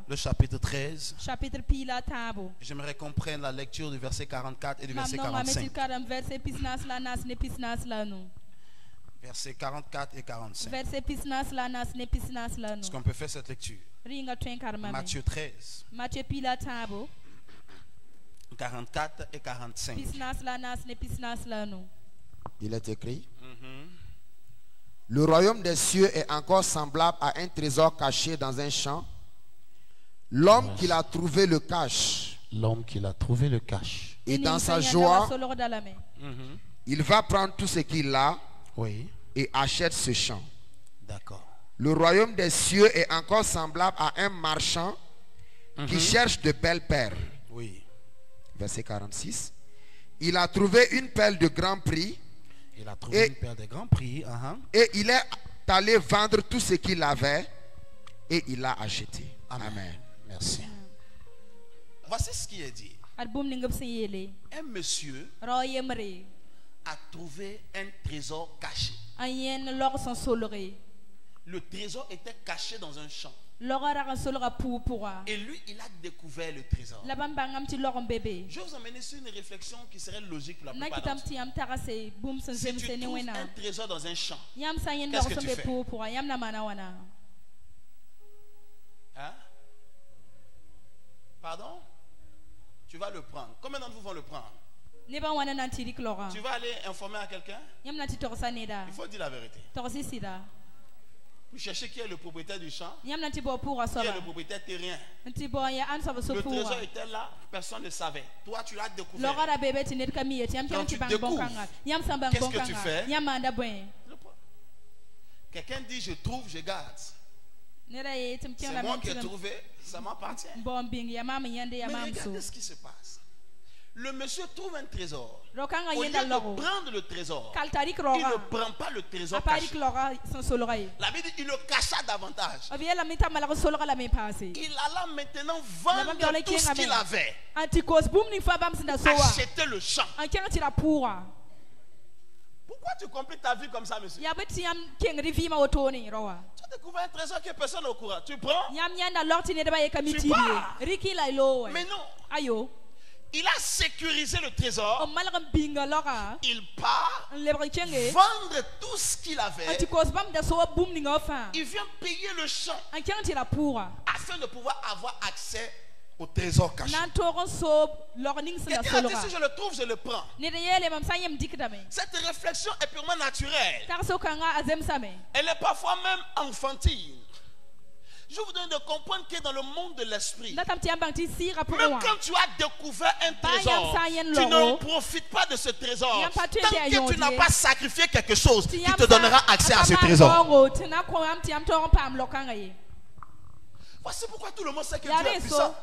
le chapitre 13. J'aimerais qu'on prenne la lecture du verset 44 et du verset 45. Versets 44 et 45. Est-ce qu'on peut faire cette lecture? Matthieu 13. 44 et 45. Il est écrit: Le royaume des cieux est encore semblable à un trésor caché dans un champ. L'homme qui l'a trouvé le cache. L'homme qui l'a trouvé le cache. Et dans sa joie, il va prendre tout ce qu'il a, oui, et achète ce champ. D'accord. Le royaume des cieux est encore semblable à un marchand qui cherche de belles perles. Oui. Verset 46. Il a trouvé une perle de grand prix. Il a trouvé une perle de grand prix. Et il est allé vendre tout ce qu'il avait et il l'a acheté. Amen. Amen. Merci. Voici ce qui est dit. Un monsieur a trouvé un trésor caché. Le trésor était caché dans un champ. Et lui, il a découvert le trésor. Je vais vous emmener sur une réflexion qui serait logique pour la plupart d'entre nous. Si tu trouves un trésor dans un champ, qu'est-ce que tu fais? Hein? Pardon? Tu vas le prendre. Combien d'entre vous vont le prendre? Tu vas aller informer à quelqu'un? Il faut dire la vérité. Vous cherchez qui est le propriétaire du champ, qui est le propriétaire terrien. Le trésor était là, personne ne savait. Toi, tu l'as découvert. Quand tu découvres, qu'est-ce que tu fais? Quelqu'un dit je trouve, je garde. C'est moi qui ai trouvé, ça m'appartient. Mais regardez ce qui se passe. Le monsieur trouve un trésor. Au lieu de prendre le trésor, il ne prend pas le trésor caché. La Bible dit il le cacha davantage. Il alla maintenant vendre tout ce qu'il avait. Acheter le champ. Pourquoi tu compliques ta vie comme ça, monsieur? Tu as découvert un trésor que personne n'est au courant. Tu prends? Tu pars. Mais non. Il a sécurisé le trésor. Il part vendre tout ce qu'il avait. Il vient payer le champ afin de pouvoir avoir accès au trésor caché. Il dit, si je le trouve, je le prends. Cette réflexion est purement naturelle. Elle est parfois même enfantine. Je vous donne de comprendre que dans le monde de l'esprit, même quand tu as découvert un trésor, tu ne profites pas de ce trésor tant que tu n'as pas sacrifié quelque chose qui te donnera accès à ce trésor. Voici pourquoi tout le monde sait que Dieu est puissant.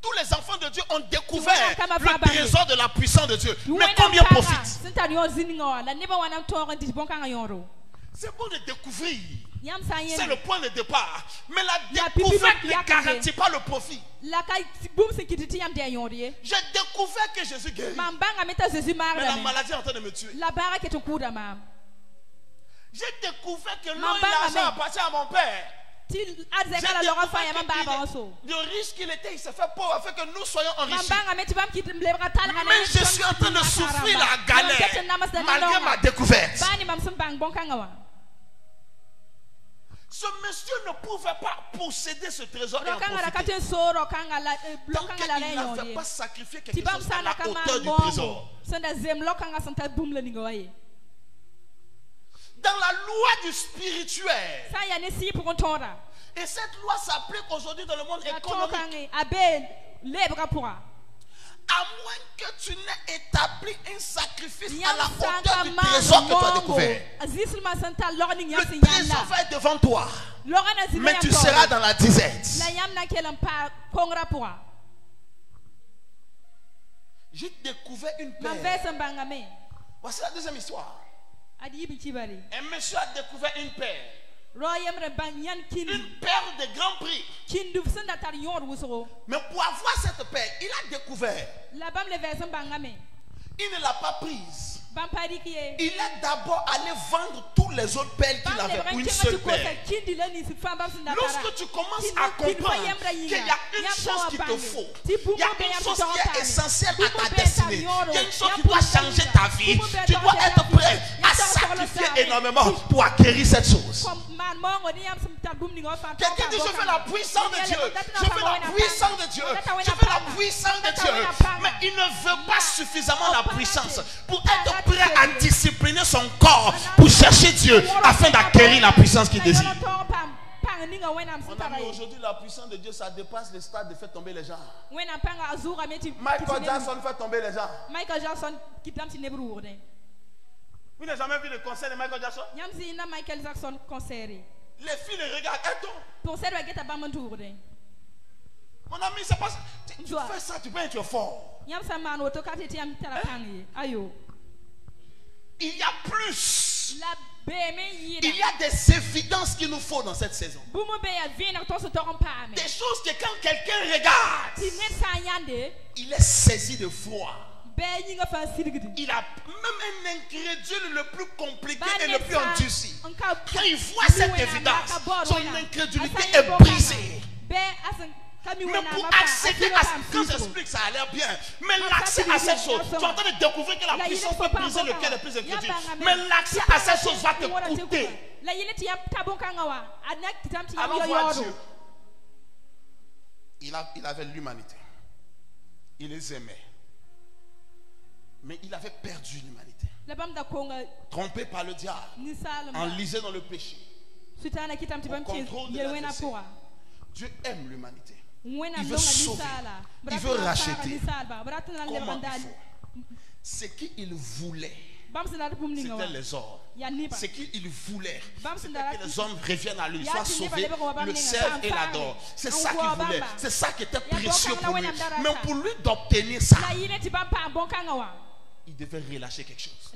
Tous les enfants de Dieu ont découvert le trésor de la puissance de Dieu. Mais combien profitent? C'est bon de découvrir. C'est le point de départ. Mais la découverte ne garantit pas le profit. J'ai découvert que Jésus guérit. Mais la maladie est en train de me tuer. J'ai découvert que l'eau et l'argent appartiennent à mon père. J'ai découvert le riche qu'il était, il s'est fait pauvre afin que nous soyons enrichis. Mais je suis en train de souffrir la galère malgré ma découverte. Ce monsieur ne pouvait pas posséder ce trésor et en profiter. Tant qu'il n'avait pas sacrifié quelque chose à la hauteur du trésor. Dans la loi du spirituel. Et cette loi s'applique aujourd'hui dans le monde économique. À moins que tu n'aies établi un sacrifice à la hauteur du trésor que tu as découvert. Le trésor va être devant toi. Mais tu seras dans la disette. J'ai découvert une perle. Voici la deuxième histoire. Un monsieur a découvert une perle. Une perle de grand prix. Mais pour avoir cette perle, il a découvert. Il ne l'a pas prise. il est d'abord allé vendre tous les autres perles qu'il avait pour une seule perle. Lorsque tu commences à comprendre qu'il y a une chose qu'il te faut, il y a une chose qui est essentielle à ta destinée, il y a une chose qui doit changer ta vie, tu dois être prêt à sacrifier énormément pour acquérir cette chose. Quelqu'un dit, je veux la puissance de Dieu, je veux la puissance de Dieu, je veux la puissance de Dieu, mais il ne veut pas suffisamment la puissance pour être prêt à discipliner son corps pour chercher Dieu afin d'acquérir la puissance qu'il désire. Aujourd'hui, la puissance de Dieu, ça dépasse le stade de faire tomber les gens. Michael Jackson fait tomber les gens. Vous n'avez jamais vu le concert de Michael Jackson? Les filles les regardent. Mon ami, c'est pas ça. Tu fais ça, tu peux être fort. Il y a plus. Il y a des évidences qu'il nous faut dans cette saison. Des choses que quand quelqu'un regarde, il est saisi de foi. Il a même un incrédule le plus compliqué et le plus endurci. Quand il voit cette évidence, son incrédulité est brisée. Mais pour accéder à cette, quand j'explique ça a l'air bien, mais l'accès à cette chose, tu es en train de découvrir que la puissance peut briser le cœur des plus incrédules. Mais l'accès à cette chose va te coûter. Alors vois Dieu. Il avait l'humanité. Il les aimait. Mais il avait perdu l'humanité. Trompé par le diable. Enlisé dans le péché. Au contrôle de la destinée. Dieu aime l'humanité. Il veut sauver. Il veut racheter. Comment il faut? Ce qu'il voulait, c'était les hommes. Ce qu'il voulait, c'était que les hommes reviennent à lui, soient sauvés, le servent et l'adorent. C'est ça qu'il voulait. C'est ça qui était précieux pour lui. Mais pour lui d'obtenir ça, il devait relâcher quelque chose.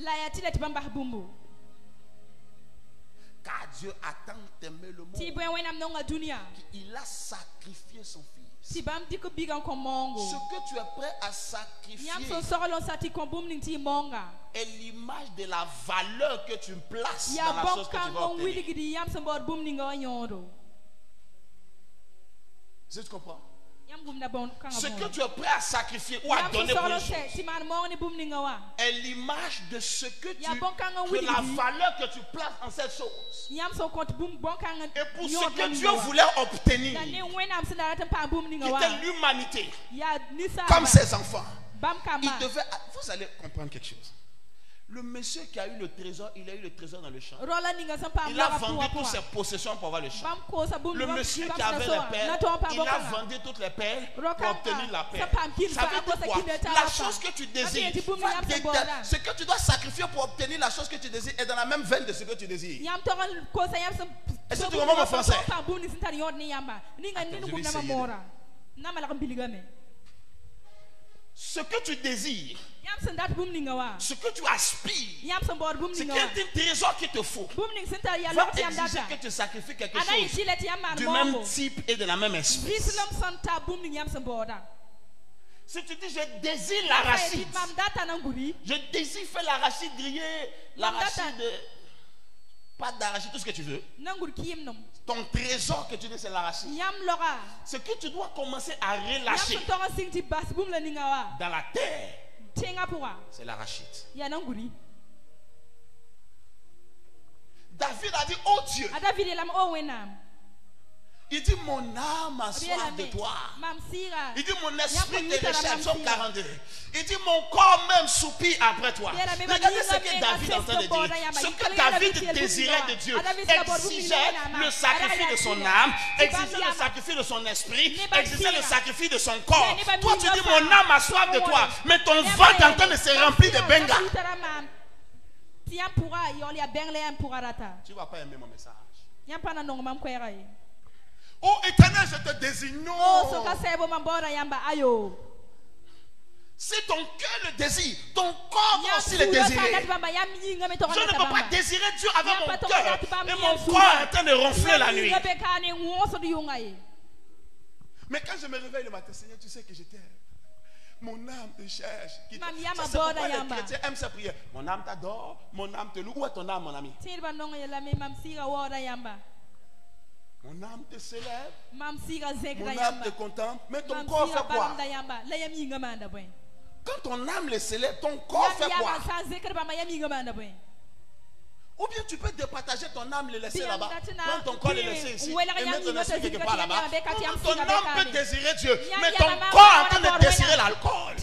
Car Dieu a tant aimé le monde qu'il a sacrifié son fils. Ce que tu es prêt à sacrifier est l'image de la valeur que tu places dans la chose que tu vas obtenir. Est-ce que tu comprends? Ce que tu es prêt à sacrifier ou à donner pour une chose est l'image de ce que de la valeur que tu places en cette chose. Et pour ce que Dieu voulait obtenir, qui était l'humanité, comme ses enfants, il devait. Vous allez comprendre quelque chose. Le monsieur qui a eu le trésor, il a eu le trésor dans le champ. Il a vendu toutes ses possessions pour avoir le champ. Le monsieur qui avait les perles, il a vendu toutes les perles pour obtenir la perle. Ça veut dire quoi? La chose que tu désires, ce que tu dois sacrifier pour obtenir la chose que tu désires est dans la même veine de ce que tu désires. Est-ce que tu comprends mon français? Ce que tu désires, ce que tu aspires, c'est qu'il y a un trésor qu'il te faut. Va exiger que tu sacrifies quelque chose du même type et de la même espèce. Si tu dis je désire l'arachide, je désire faire l'arachide grillé, l'arachide, pas d'arachide, tout ce que tu veux. Ton trésor que tu dis c'est l'arachide. Ce que tu dois commencer à relâcher dans la terre, c'est l'arachide. David a dit, oh Dieu, il dit mon âme a soif de toi. Il dit mon esprit te recherche. Psaume 42. Il dit mon corps même soupire après toi. Regardez ce que David est en train de dire. Ce que David désirait de Dieu exigeait le sacrifice de son âme, exigeait le sacrifice de son esprit, exigeait le sacrifice de son corps. Toi tu dis mon âme a soif de toi, mais ton ventre est en train de se remplir de benga. Tu ne vas pas aimer mon message. Oh Éternel, je te désigne. Si ton cœur le désire, ton corps doit aussi le désirer. Je ne peux pas désirer Dieu avec mon cœur et mon corps est en train de ronfler la nuit. Mais quand je me réveille le matin, Seigneur, tu sais que je t'aime. Mon âme te cherche. C'est pourquoi les chrétiens aiment sa prière. Mon âme t'adore, mon âme te loue. Où est ton âme, mon ami? Mon âme te célèbre. Mon âme te contemple. Mais ton corps fait quoi? Quand ton âme le célèbre, ton corps fait quoi? Ou bien tu peux départager ton âme, le laisser là-bas. Quand ton corps le laisser ici. Et mettre le laisser quelque part là-bas. Ton âme peut désirer Dieu. Mais ton corps est en train de désirer l'alcool.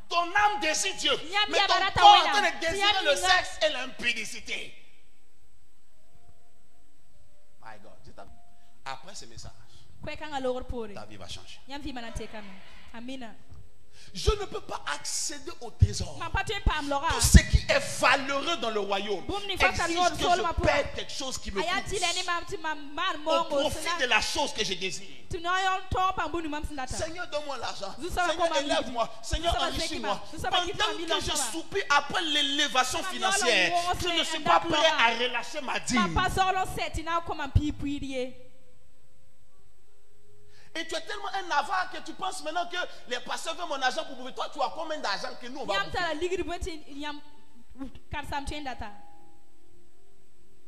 Ton âme désire Dieu. Mais ton corps est en train de désirer le sexe et l'impudicité. My God. Après ce message, ta vie va changer. Je ne peux pas accéder au trésor. Tout ce qui est valeureux dans le royaume exige que je perde quelque chose qui me coûte au profit de la chose que je désire. Seigneur, donne-moi l'argent. Seigneur, élève-moi. Seigneur, enrichis-moi. Pendant que je soupire après l'élévation financière, je ne suis pas prêt à relâcher ma dîme. Et tu es tellement un avare que tu penses maintenant que les pasteurs veulent mon argent pour bouffer. Toi, tu as combien d'argent que nous on va bouffer?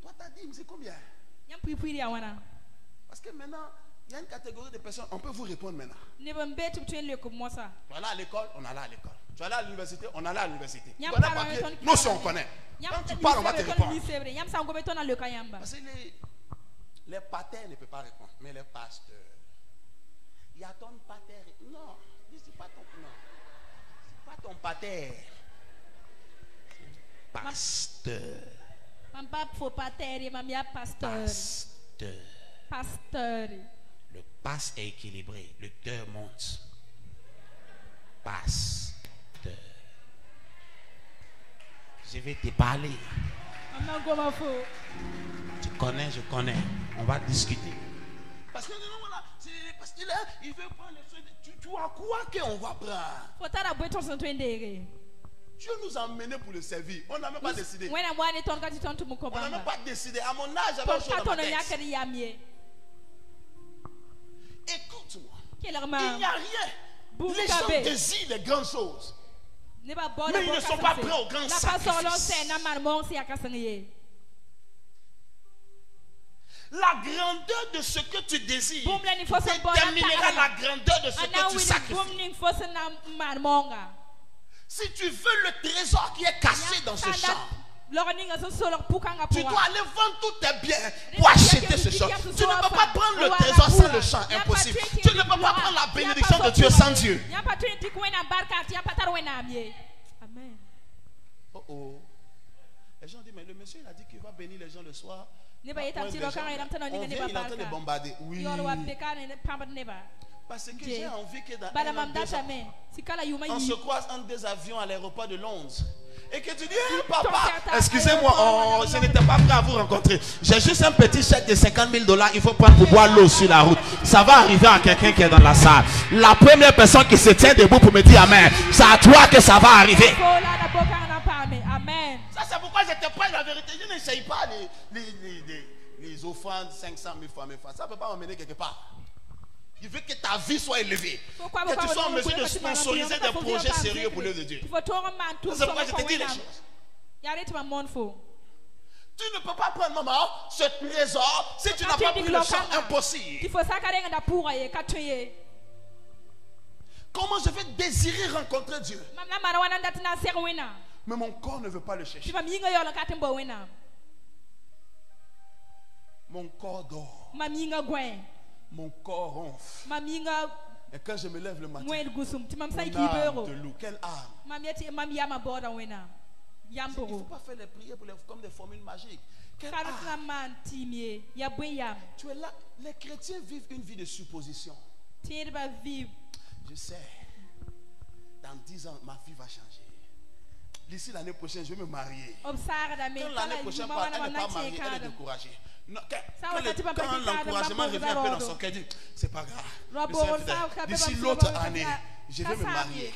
Toi, ta dîme, c'est combien? Parce que maintenant, il y a une catégorie de personnes, on peut vous répondre maintenant. Tu es allé à l'école, on allait à l'école. Tu es allé à l'université, on allait à l'université. Tu connais papier, nous aussi on connaît. Quand tu parles, on va te répondre. Parce que les patères ne peuvent pas répondre, mais les pasteurs. Il y a ton pater. Non, c'est pas ton nom. C'est pas ton pater. Pasteur. Pasteur. Le passe est équilibré. Le cœur monte. Pasteur. Je vais te parler. Tu connais, je connais. On va discuter. Parce que voilà, parce qu'il il veut prendre les soins. Tu as quoi qu'on va prendre? Dieu nous a emmenés pour le servir. On n'a même pas décidé. On n'a même pas décidé. À mon âge, j'avais autre chose dans ma tête. Écoute-moi. Il n'y a rien. Les gens désirent les grandes choses. Mais ils ne sont pas prêts aux grands sacrifices. La grandeur de ce que tu désires déterminera la grandeur de ce que tu sacrifies. Si tu veux le trésor qui est caché dans ce champ, tu dois aller vendre tous tes biens pour acheter ce champ. Tu ne peux pas prendre le trésor sans le champ, impossible. Tu ne peux pas prendre la bénédiction de Dieu sans Dieu. Amen. Oh oh. Les gens disent, mais le monsieur il a dit qu'il va bénir les gens le soir. On vient, il est en train de bombarder. Oui. Parce que j'ai envie que dans on se croise entre deux avions à l'aéroport de Londres. Et que tu dis, papa, excusez-moi, je n'étais pas prêt à vous rencontrer. J'ai juste un petit chèque de $50,000. Il faut prendre pour boire l'eau sur la route. Ça va arriver à quelqu'un qui est dans la salle. La première personne qui se tient debout pour me dire Amen, c'est à toi que ça va arriver. Ça, c'est pourquoi je te prends la vérité. Je n'essaye pas les offrandes 500 000 fois. Ça ne peut pas m'emmener quelque part. Il veut que ta vie soit élevée. Que tu sois en mesure de sponsoriser des projets sérieux pour l'œuvre de Dieu. C'est pourquoi je te dis les choses. Tu ne peux pas prendre, maman, ce trésor si tu n'as pas pris le champ. Impossible. Comment je vais désirer rencontrer Dieu? Mais mon corps ne veut pas le chercher. Mon corps dort. Mon corps ronfle. Et quand je me lève le matin, mon âme de loup. Quelle âme? Il ne faut pas faire les prières comme des formules magiques. Quelle âme? Tu es là. Les chrétiens vivent une vie de supposition. Je sais. Dans 10 ans, ma vie va changer. D'ici l'année prochaine, je vais me marier. Quand l'année prochaine, elle n'est pas mariée, elle est découragée. Non, quand l'encouragement revient un peu dans son cœur, dit c'est pas grave. D'ici l'autre année, je vais me marier.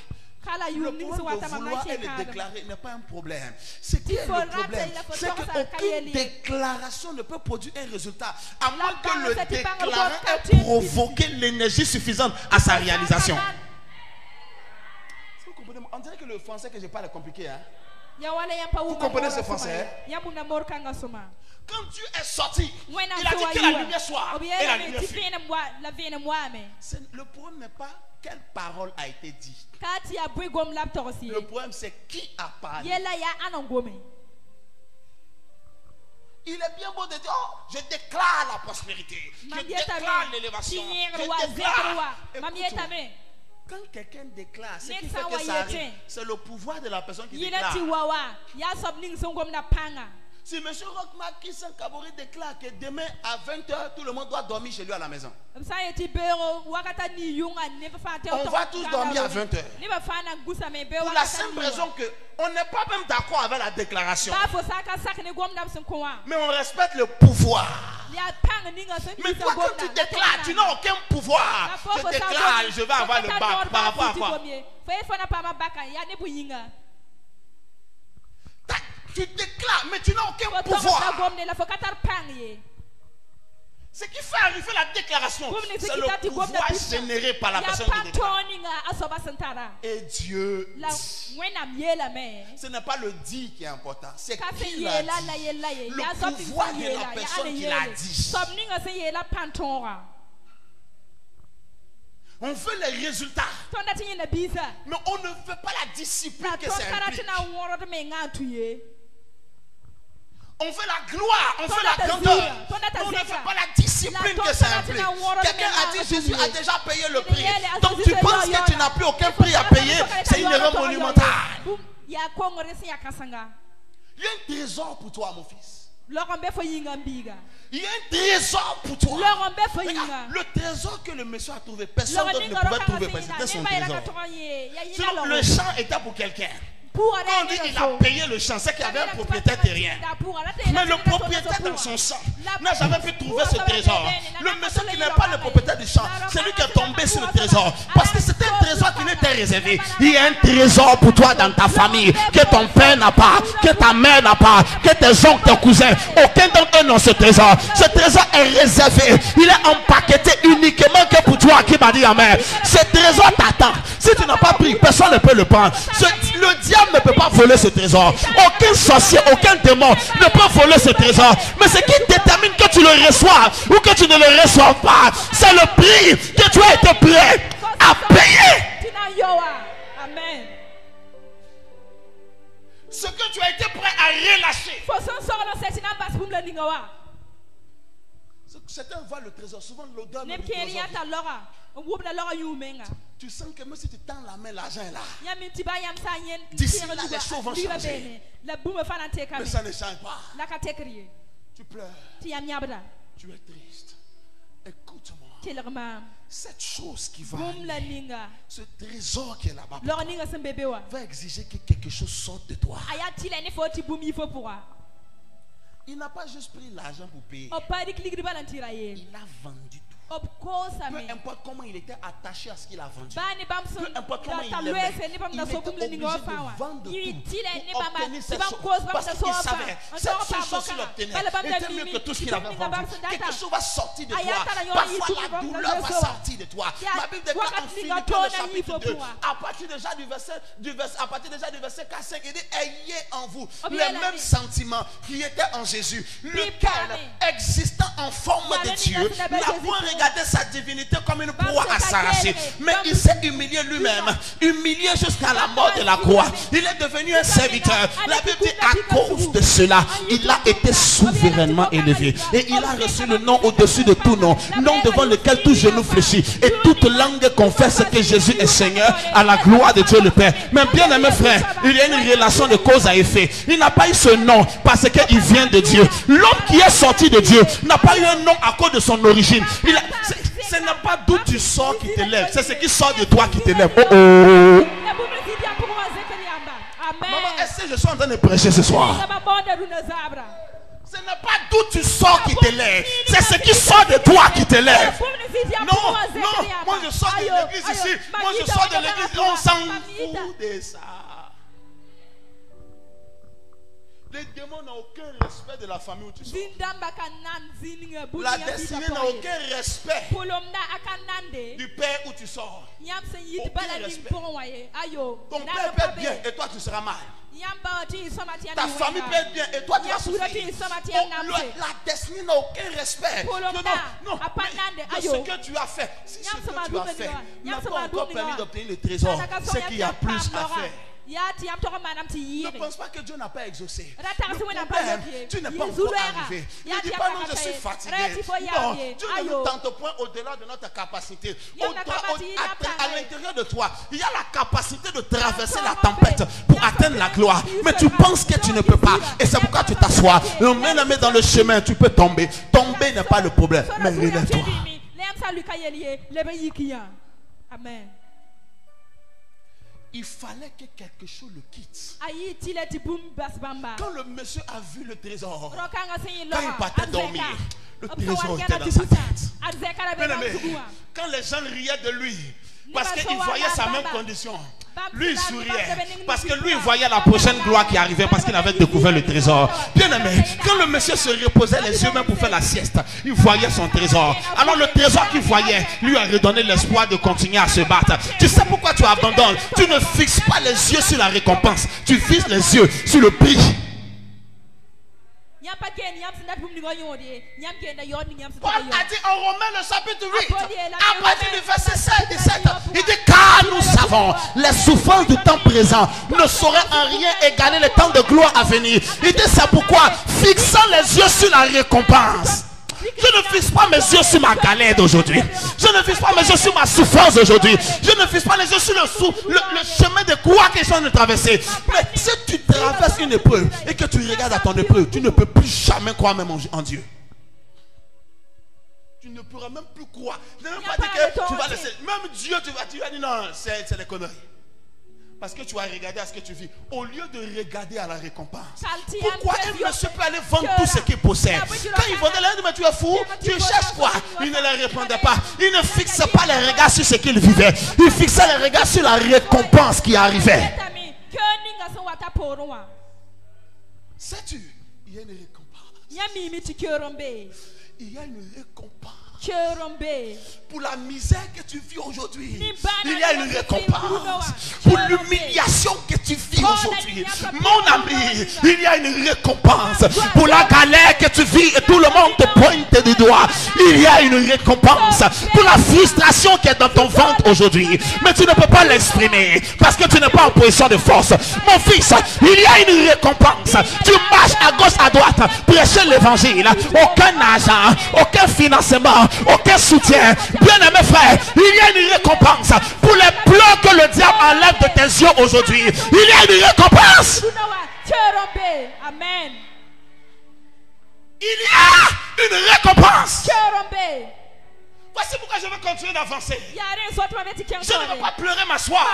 Le point de vouloir et de déclarer n'est pas un problème. Ce qui est le problème, c'est qu'aucune déclaration ne peut produire un résultat à moins que le déclarant ait provoqué l'énergie suffisante à sa réalisation. On dirait que le français que je parle est compliqué. Hein? Vous comprenez ce français? Quand Dieu est sorti, il a dit que la lumière soit. Et la lumière fut. Le problème n'est pas quelle parole a été dite. Le problème c'est qui a parlé. Il est bien beau de dire, oh, je déclare la prospérité. Je déclare l'élévation. Je déclare. Quand quelqu'un déclare, ce qui fait que ça arrive, c'est le pouvoir de la personne qui déclare. Si M. Rockmark Christian Kabori déclare que demain à 20h, tout le monde doit dormir chez lui à la maison. On va tous dormir à 20h. Pour la simple raison qu'on n'est pas même d'accord avec la déclaration. Mais on respecte le pouvoir. Mais toi, quand tu déclares, tu n'as aucun pouvoir. Je déclare, je vais avoir le bac. Par rapport à quoi? Tu déclares, mais tu n'as aucun pouvoir. Ce qui fait arriver la déclaration, c'est le pouvoir généré par la personne qui déclare. Et Dieu dit. Ce n'est pas le dit qui est important, c'est qui l'a dit. Le pouvoir de la personne qui l'a dit. On veut les résultats, mais on ne veut pas la discipline que ça implique. On veut la gloire, on veut la grandeur. On ne veut pas la discipline que ça implique. Quelqu'un a dit Jésus a déjà payé le prix. Donc tu penses que tu n'as plus aucun prix à payer. C'est une erreur monumentale. Il y a un trésor pour toi, mon fils. Il y a un trésor pour toi. Regarde, le trésor que le monsieur a trouvé, personne d'autre ne pouvait trouver. C'était son trésor. Sinon, le champ était pour quelqu'un. Quand on dit qu'il a payé le champ, c'est qu'il y avait un propriétaire terrien. Mais le propriétaire dans son champ n'a jamais pu trouver ce trésor. Le monsieur qui n'est pas le propriétaire du champ, c'est lui qui est tombé sur le trésor. Parce que c'était un trésor qui n'était réservé. Il y a un trésor pour toi dans ta famille que ton père n'a pas, que ta mère n'a pas, que tes oncles, tes cousins, aucun d'entre eux n'ont ce trésor. Ce trésor est réservé. Il est empaqueté uniquement que pour toi qui m'a dit amen. Ce trésor t'attend. Si tu n'as pas pris, personne ne peut le prendre. Le diable ne peut pas voler ce trésor. Aucun sorcier, aucun démon ne peut voler ce trésor. Mais ce qui détermine que tu le reçois ou que tu ne le reçois pas, c'est le prix que tu as été prêt à payer. Amen. Ce que tu as été prêt à relâcher. Certains voient le trésor, souvent l'odeur du trésor. Tu sens que même si tu tends la main, l'argent est là. D'ici là, les choses vont changer. Mais ça ne change pas. Tu pleures. Tu es triste. Écoute-moi. Cette chose qui va aller, ce trésor qui est là-bas, va exiger que quelque chose sorte de toi. Il n'a pas juste pris l'argent pour payer. Il a vendu tout. Peu importe comment il était attaché à ce qu'il a vendu. Peu importe comment il l'aimait. Il était obligé de vendre tout pour obtenir cette chose. Parce qu'il savait cette chose qu'il obtenait était mieux que tout ce qu'il avait vendu. Quelque chose va sortir de toi. Parfois la douleur va sortir de toi. Ma Bible déclare en Philippiens le chapitre 2. À partir déjà du verset 4-5, il dit ayez en vous les mêmes sentiments qui étaient en Jésus, lequel existant en forme de Dieu n'a point regardé sa divinité comme une proie à s'arracher, mais il s'est humilié lui-même, humilié jusqu'à la mort de la croix. Il est devenu un serviteur. La Bible dit à cause de cela il a été souverainement élevé et il a reçu le nom au-dessus de tout nom, nom devant lequel tout genou fléchit et toute langue confesse que Jésus est Seigneur, à la gloire de Dieu le Père. Mais bien aimé frère, il y a une relation de cause à effet. Il n'a pas eu ce nom parce qu'il vient de Dieu. L'homme qui est sorti de Dieu n'a pas eu un nom à cause de son origine. Ce n'est pas d'où tu sors qui t'élève, c'est ce qui sort de toi qui t'élève. Oh oh. Maman, est-ce que je suis en train de prêcher ce soir? Ce n'est pas d'où tu sors qui t'élève, c'est ce qui sort de toi qui t'élève. Non, non, moi je sors de l'église ici, moi je sors de l'église, on s'en fout de ça. Les démons n'ont aucun respect de la famille où tu sors. La destinée n'a aucun respect du père où tu sors. Aucun respect. Ton père peut être bien et toi tu seras mal. Ta famille peut être bien et toi tu vas souffrir. La destinée n'a aucun respect. Non, de ce que tu as fait. Si ce que tu as fait n'a pas encore permis d'obtenir le trésor, c'est qu'il y a plus à faire. Ne pense pas que Dieu n'a pas exaucé. Le problème, tu n'es pas encore arrivé. Ne dis pas non, je suis fatigué. Non, Dieu ne nous tente point au-delà de notre capacité. À l'intérieur de toi, il y a la capacité de traverser la tempête pour atteindre la gloire. Mais tu penses que tu ne peux pas. Et c'est pourquoi tu t'assois. Bien-aimé, dans le chemin, tu peux tomber. Tomber n'est pas le problème. Mais relève-toi. Amen. Il fallait que quelque chose le quitte. Quand le monsieur a vu le trésor, quand il partait dormir, le trésor était dans sa tête. Quand les gens riaient de lui, parce qu'ils voyaient sa même condition, lui il souriait. Parce que lui il voyait la prochaine gloire qui arrivait, parce qu'il avait découvert le trésor. Bien aimé, quand le monsieur se reposait les yeux même pour faire la sieste, il voyait son trésor. Alors le trésor qu'il voyait lui a redonné l'espoir de continuer à se battre. Tu sais pourquoi tu abandonnes? Tu ne fixes pas les yeux sur la récompense, tu fixes les yeux sur le prix. Paul a dit en Romains le chapitre 8, à partir du verset 16 et 17, il dit car nous savons les souffrances du temps présent ne sauraient en rien égaler le temps de gloire à venir. Il dit c'est pourquoi, fixant les yeux sur la récompense, je ne fixe pas mes yeux sur ma galère d'aujourd'hui. Je ne fixe pas mes yeux sur ma souffrance d'aujourd'hui. Je ne fixe pas les yeux sur le chemin de croix que je suis en train de traverser. Mais si tu traverses une épreuve et que tu regardes à ton épreuve, tu ne peux plus jamais croire même en Dieu. Tu ne pourras même plus croire. Je n'ai même pas dit que tu vas laisser. Même Dieu, tu vas dire non, c'est des conneries. Parce que tu as regardé à ce que tu vis, au lieu de regarder à la récompense. Pourquoi un monsieur peut aller vendre tout ce qu'il possède? Quand il vendait l'un, mais tu es fou, tu cherches quoi? Il ne les répondait pas. Il ne fixait pas les regards sur ce qu'il vivait. Il fixait les regards sur la récompense qui arrivait. Sais-tu, il y a une récompense. Il y a une récompense. Pour la misère que tu vis aujourd'hui, il y a une récompense. Pour l'humiliation que tu vis aujourd'hui, mon ami, il y a une récompense. Pour la galère que tu vis et tout le monde te pointe du doigt, il y a une récompense. Pour la frustration qui est dans ton ventre aujourd'hui, mais tu ne peux pas l'exprimer parce que tu n'es pas en position de force. Mon fils, il y a une récompense. Tu marches à gauche, à droite, prêcher l'évangile. Aucun argent, aucun financement, aucun soutien. Bien-aimé frère, il y a une récompense pour les pleurs que le diable enlève de tes yeux aujourd'hui. Il y a une récompense. Amen. Il y a une récompense. Voici pourquoi je veux continuer d'avancer. Je ne veux pas pleurer m'asseoir.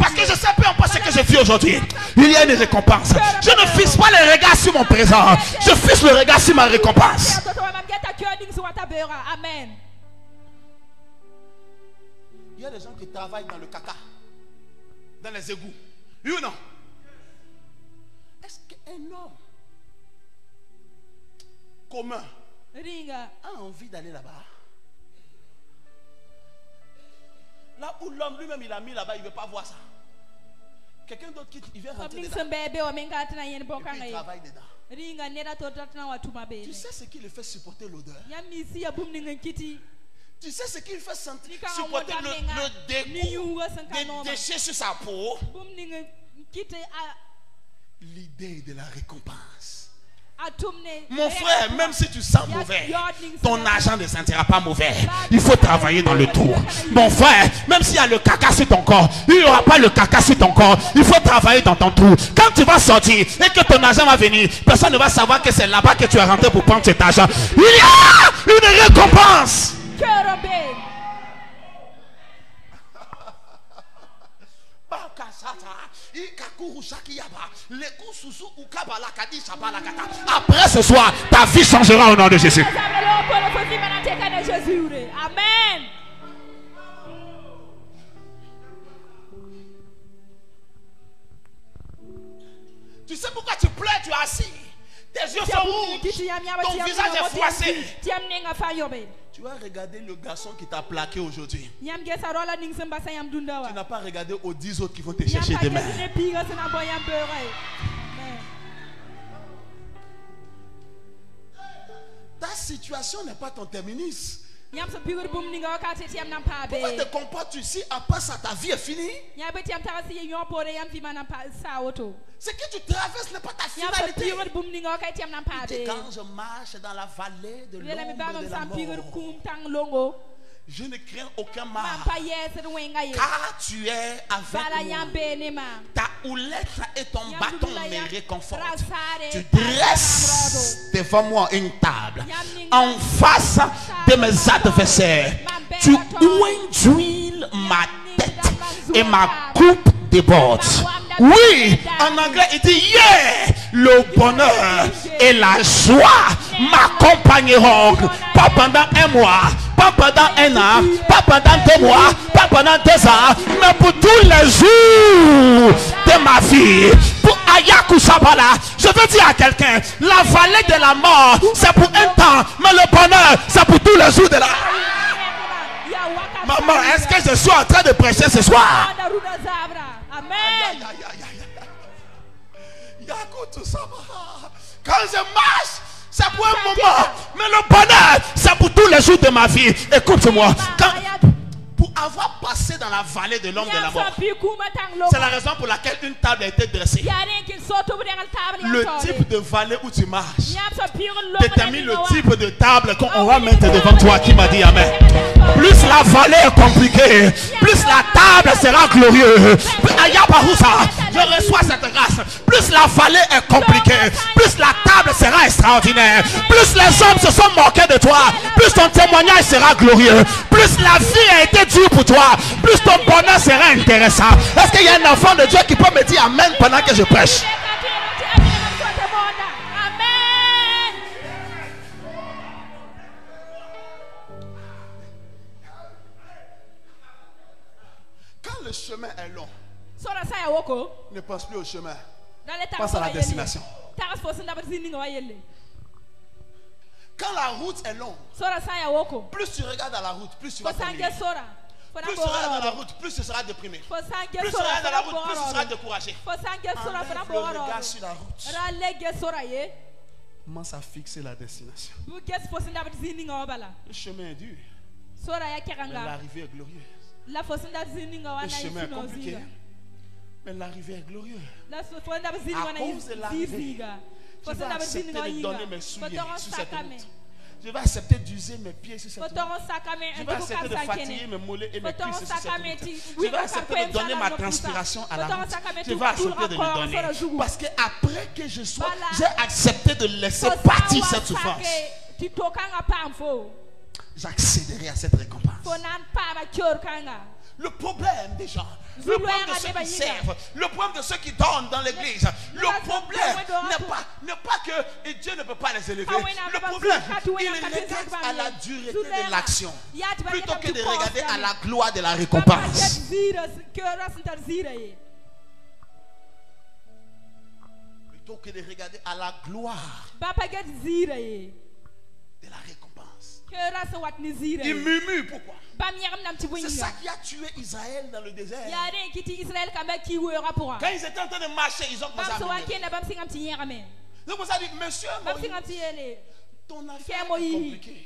Parce que je sais peu importe ce que je vis aujourd'hui. Il y a une récompense. Je ne fixe pas les regards sur mon présent. Je fixe le regard sur ma récompense. Amen. Il y a des gens qui travaillent dans le caca, dans les égouts. Oui ou non? Est-ce qu'un homme commun a envie d'aller là-bas? Là où l'homme lui-même il a mis là-bas, il ne veut pas voir ça. Quelqu'un d'autre qui vient rentrer dedans. Et puis il travaille dedans. Tu sais ce qui le fait supporter l'odeur? Tu sais ce qui le fait sentir supporter le dégoût des déchets sur sa peau? L'idée de la récompense. Mon frère, même si tu sens mauvais, ton argent ne sentira pas mauvais. Il faut travailler dans le tour. Mon frère, même s'il y a le caca sur ton corps, il n'y aura pas le caca sur ton corps. Il faut travailler dans ton trou. Quand tu vas sortir et que ton argent va venir, personne ne va savoir que c'est là-bas que tu es rentré pour prendre cet argent. Il y a une récompense. Après ce soir, ta vie changera au nom de Jésus. Amen. Tu sais pourquoi tu pleures, tu es assis. Tes yeux sont rouges. Ton visage est froissé. Tu vas regarder le garçon qui t'a plaqué aujourd'hui. Tu n'as pas regardé aux 10 autres qui vont te chercher demain. Ta situation n'est pas ton terminus. Pourquoi te comportes-tu si après ça ta vie est finie? Ce que tu traverses n'est pas ta finalité. Quand je marche dans la vallée de l'ombre de la mort, je ne crains aucun mal, car tu es avec moi. Ta houlette et ton bâton me réconfortent. Tu dresses devant moi une table en face de mes adversaires. Tu ointuiles ma tête et ma coupe déborde. Oui, en anglais il dit yeah, le bonheur et la joie m'accompagneront, pas pendant un mois, pas pendant un an, pas pendant 2 mois, pas pendant 2 ans, mais pour tous les jours de ma vie. Pour Ayaku Sabala, je veux dire à quelqu'un, la vallée de la mort c'est pour un temps, mais le bonheur c'est pour tous les jours de la... Maman, est-ce que je suis en train de prêcher ce soir? Amen. Quand je marche, c'est pour un moment, mais le bonheur, c'est pour tous les jours de ma vie. Écoute-moi, pour avoir passé dans la vallée de l'homme de la mort, c'est la raison pour laquelle une table a été dressée. Le type de vallée où tu marches détermine le type de table qu'on va mettre devant toi. Qui m'a dit amen? Plus la vallée est compliquée, plus la table sera glorieuse. Je reçois cette grâce. Plus la vallée est compliquée, plus la table sera extraordinaire. Plus les hommes se sont moqués de toi, plus ton témoignage sera glorieux. Plus la vie a été dure pour toi, plus ton bonheur sera intéressant. Est-ce qu'il y a un enfant de Dieu qui peut me dire amen pendant que je prêche? Quand le chemin est long, ne pense plus au chemin, pense à la destination. Quand la route est longue, plus tu regardes à la route, plus tu vas t'ennuyer. Plus tu regardes dans la route, plus tu seras déprimé. Plus tu regardes dans la route, plus tu seras découragé. Enlève le regard sur la route. Commence à fixer la destination. Le chemin est dur, mais l'arrivée est glorieuse. Le chemin est compliqué, mais l'arrivée est glorieuse. À cause de l'arrivée, je vais accepter de donner mes souliers sur cette route. Je vais accepter d'user mes pieds sur cette route. Je vais accepter de fatiguer mes mollets et mes cuisses sur cette route. Je vais accepter de donner ma transpiration à la route. Je vais accepter de le donner. Parce que après que je sois, j'ai accepté de laisser partir cette souffrance. J'accéderai à cette récompense. Le problème des gens, le problème de ceux qui servent, le problème de ceux qui donnent dans l'église, le problème n'est pas que Dieu ne peut pas les élever. Le problème, il regarde à la dureté de l'action plutôt que de regarder à la gloire de la récompense. Plutôt que de regarder à la gloire de la récompense. Il murmure pourquoi? C'est ça qui a tué Israël dans le désert. Quand ils étaient en train de marcher, ils ont commencé à murmurer. Donc on s'est dit, monsieur Moïse, ton affaire est compliquée.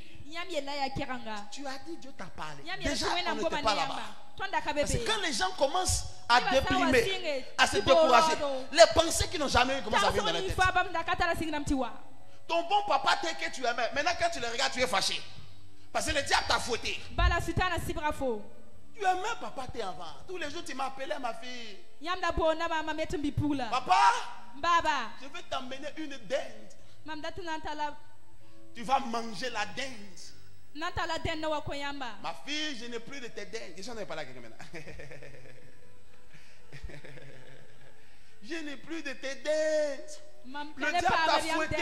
Tu as dit Dieu t'a parlé. Déjà on n'était pas là-bas. Parce que quand les gens commencent à déprimer, à se décourager, les pensées qui n'ont jamais eu commencent à venir dans la tête. Ton bon papa tel que tu aimais, maintenant quand tu le regardes, tu es fâché. Parce que le diable t'a fouetté. Tu aimais papa t'es avant. Tous les jours tu m'appelais ma fille. Papa, je vais t'emmener une dinde. Tu vas manger la dinde. Ma fille, je n'ai plus de tes dindes. Je n'en ai pas là quelqu'un maintenant. Je n'ai plus de tes dettes. Le diable t'a fouetté.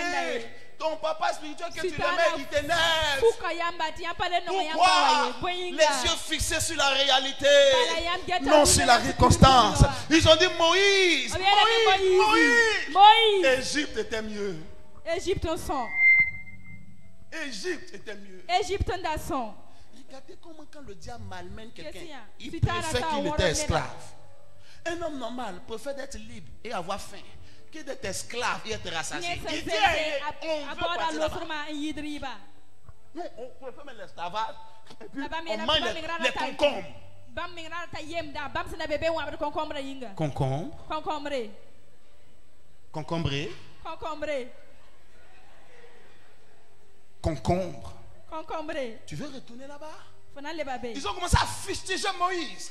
Ton papa spirituel que tu l'aimais, il t'énerve. Pourquoi les yeux fixés sur la réalité, non sur la circonstance? Ils ont dit Moïse, Moïse. Égypte était mieux. Égypte était mieux. Regardez comment quand le diable malmène quelqu'un, il préfère qu'il était esclave. Un homme normal préfère d'être libre et avoir faim que d'être esclave et être assassiné. Il dit, on veut partir là-bas. Nous, on préfère mettre l'esclavage et puis on mange les concombres. Concombre. Tu veux retourner là-bas? Ils ont commencé à fustiger Moïse.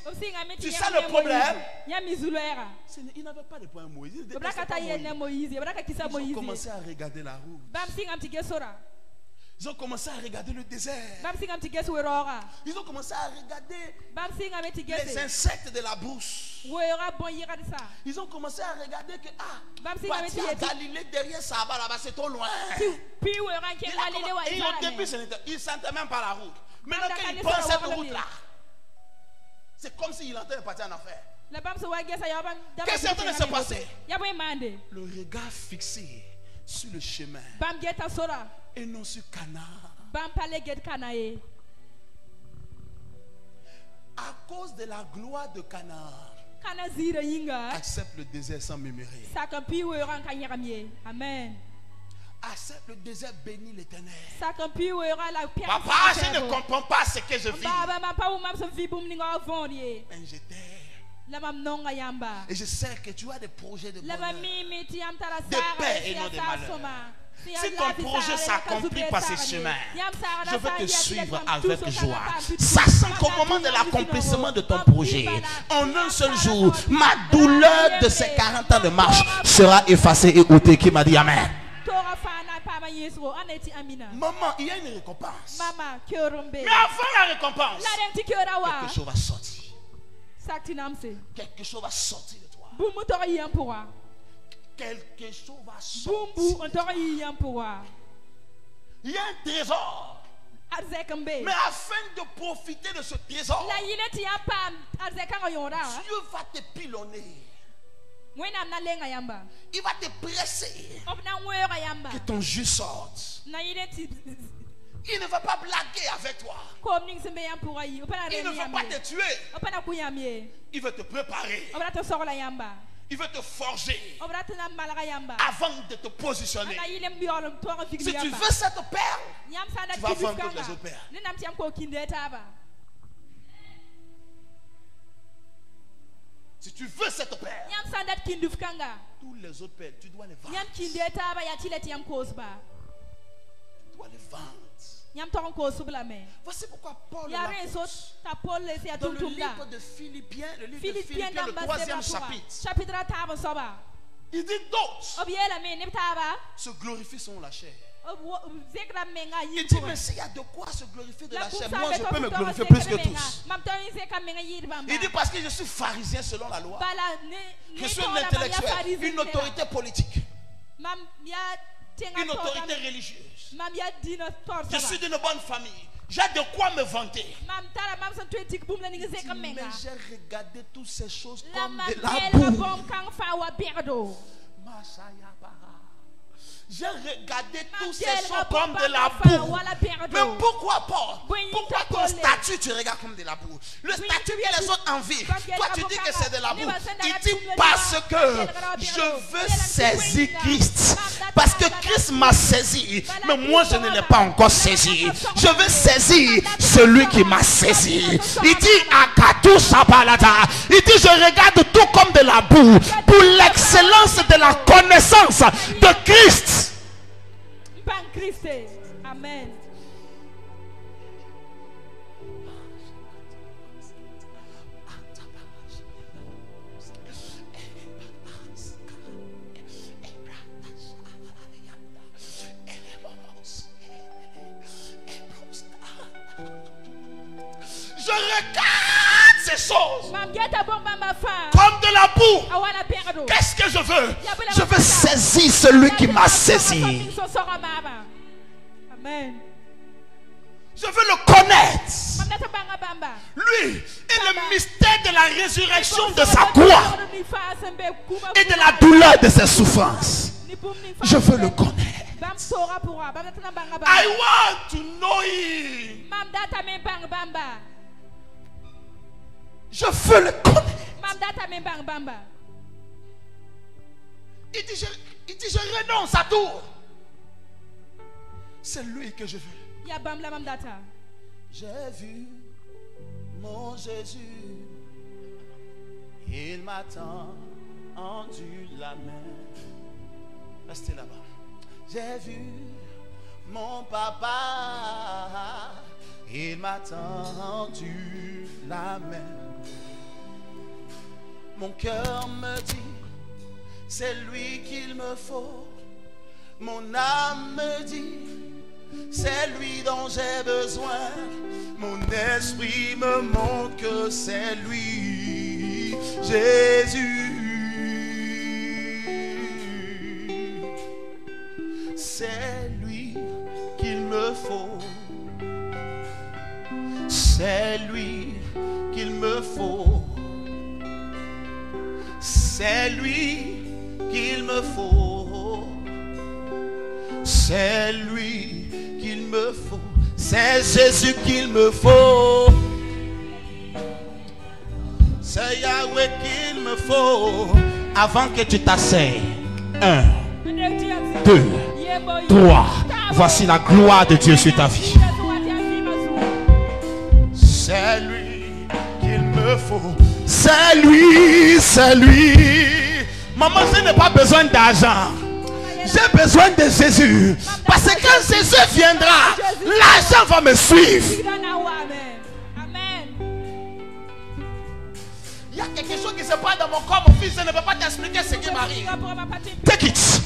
Tu sais le problème? Ils n'avaient pas de point Moïse. Ils ont commencé à regarder la route. Ils ont commencé à regarder le désert. Ils ont commencé à regarder les insectes de la brousse. Ils ont commencé à regarder que partir à Galilée derrière Saba là-bas c'est trop loin. Et au début ils ne sentaient même pas la route. Maintenant quand il prend cette route-là, c'est comme s'il entendait partir en affaire. Qu'est-ce qui est en train de se passer? Le regard fixé sur le chemin et non sur Canaan. À cause de la gloire de Canaan, accepte le désert sans murmurer. Amen. Accepte le désert, bénis l'Éternel. Papa, je ne comprends pas ce que je vis. Mais je t'aime. Et je sais que tu as des projets de bonheur, de paix et non de malheur. Si ton projet s'accomplit par ces chemins, je veux te suivre avec joie, sachant qu'au moment de l'accomplissement de ton projet, en un seul jour, ma douleur de ces 40 ans de marche sera effacée et ôtée. Qui m'a dit Amen? Maman, il y a une récompense. Mais avant la récompense, quelque chose va sortir. Quelque chose va sortir de toi. Quelque chose va sortir. Il y a un trésor. Mais afin de profiter de ce trésor, Dieu va te pilonner. Il va te presser que ton jus sorte. Il ne va pas blaguer avec toi. Il ne va pas te tuer. Il veut te préparer. Il veut te forger avant de te positionner. Si tu veux cette perle, tu vas vendre toutes les autres perles. Si tu veux cette perle, tous les autres perles, tu dois les vendre. Tu dois les vendre. Voici pourquoi Paul dans le livre de Philippiens, le 3e chapitre, il dit d'autres se glorifient selon la chair. Il dit mais s'il y a de quoi se glorifier de la chair, moi je peux me glorifier plus que tous. Il dit parce que je suis pharisien selon la loi. Je suis un intellectuel, une autorité politique, une autorité religieuse. Je suis d'une bonne famille. J'ai de quoi me vanter. Mais j'ai regardé toutes ces choses comme de la boue. J'ai regardé toutes ces choses comme de la boue. Mais pourquoi pas? Pourquoi ton statut tu regardes comme de la boue? Le statut que les autres envient, toi tu dis que c'est de la boue. Il dit parce que je veux saisir Christ. Parce que Christ m'a saisi, mais moi je ne l'ai pas encore saisi. Je veux saisir celui qui m'a saisi. Il dit Akatu Sabalata. Il dit je regarde tout comme de la boue pour l'excellence de la connaissance de Christ. Amen. Je regarde ces choses comme de la boue. Qu'est-ce que je veux? Je veux saisir celui qui m'a saisi. Amen. Je veux le connaître. Lui est le mystère de la résurrection de sa croix et de la douleur de ses souffrances. Je veux le connaître. I want to know him. Je veux le connaître. Il dit je renonce à tout. C'est lui que je veux. J'ai vu mon Jésus. Il m'a tendu la main. Restez là-bas. J'ai vu mon papa. Il m'a tendu la main. Mon cœur me dit, c'est lui qu'il me faut. Mon âme me dit, c'est lui dont j'ai besoin. Mon esprit me montre que c'est lui, Jésus. C'est lui qu'il me faut. C'est lui qu'il me faut. C'est lui qu'il me faut. C'est lui qu'il me faut. C'est Jésus qu'il me faut. C'est Yahweh qu'il me faut. Avant que tu t'asseyes. 1, 2, 3. Voici la gloire de Dieu sur ta vie. C'est lui qu'il me faut. C'est lui, c'est lui. Maman, je n'ai pas besoin d'argent. J'ai besoin de Jésus. Parce que quand Jésus viendra, l'argent va me suivre. Il y a quelque chose qui se passe dans mon corps, mon fils. Je ne peux pas t'expliquer ce qui m'arrive. Take it.